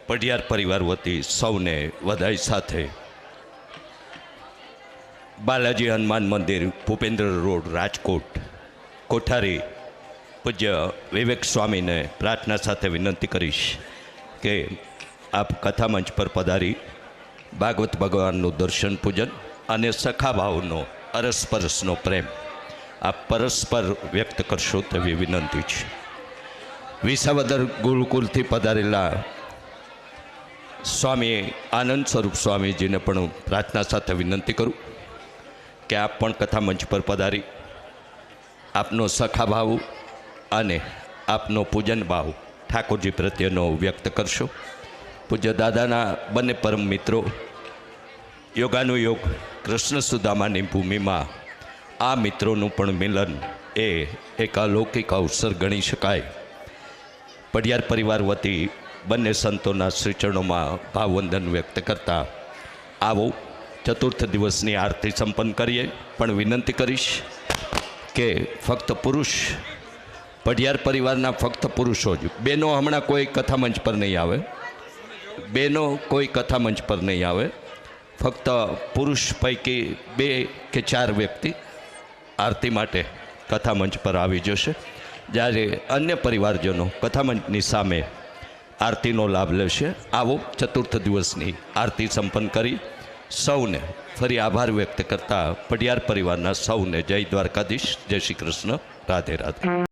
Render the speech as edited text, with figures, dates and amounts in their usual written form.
પઢિયાર પરિવાર વતી સૌને વધાઈ સાથે બાલાજી હનુમાન મંદિર, ભૂપેન્દ્ર રોડ, રાજકોટ, કોઠારી પૂજ્ય વિવેક સ્વામીને પ્રાર્થના સાથે વિનંતી કરીશ કે આપ કથા મંચ પર પધારી ભાગવત ભગવાનનું દર્શન પૂજન અને સખાભાવનો અરસપરસનો પ્રેમ આપ પરસ્પર વ્યક્ત કરશો તેવી વિનંતી છે. વિસાવદર ગુરુકુલથી પધારેલા સ્વામી આનંદ સ્વરૂપ સ્વામીજીને પણ પ્રાર્થના સાથે વિનંતી કરું કે આપ પણ કથા મંચ પર પધારી આપનો સખાભાવ અને આપનો પૂજન ભાવ ઠાકોરજી પ્રત્યેનો વ્યક્ત કરશો. પૂજ્ય દાદાના બંને પરમ મિત્રો યોગાનુયોગ કૃષ્ણ સુદામાની ભૂમિમાં આ મિત્રોનું પણ મિલન એ એક અલૌકિક અવસર ગણી શકાય. પઢિયાર પરિવાર વતી બંને સંતોના શ્રીચરણોમાં ભાવવંદન વ્યક્ત કરતા આવો ચતુર્થ દિવસની આરતી સંપન્ન કરીએ. પણ વિનંતી કરીશ કે ફક્ત પુરુષ, પઢિયાર પરિવારના ફક્ત પુરુષો જ, બહેનો હમણાં કોઈ કથા મંચ પર નહીં આવે, બહેનો કોઈ કથા મંચ પર નહીં આવે. ફક્ત પુરુષ પૈકી 2 કે 4 વ્યક્તિ આરતી માટે કથા મંચ પર આવી જશે, જ્યારે અન્ય પરિવારજનો કથા મંચની સામે આરતીનો લાભ લેશે. આવો ચતુર્થ દિવસની આરતી સંપન્ન કરી સૌને ફરી આભાર વ્યક્ત કરતા પઢિયાર પરિવારના સૌને જય દ્વારકાધીશ, જય શ્રી કૃષ્ણ, રાધે રાધે.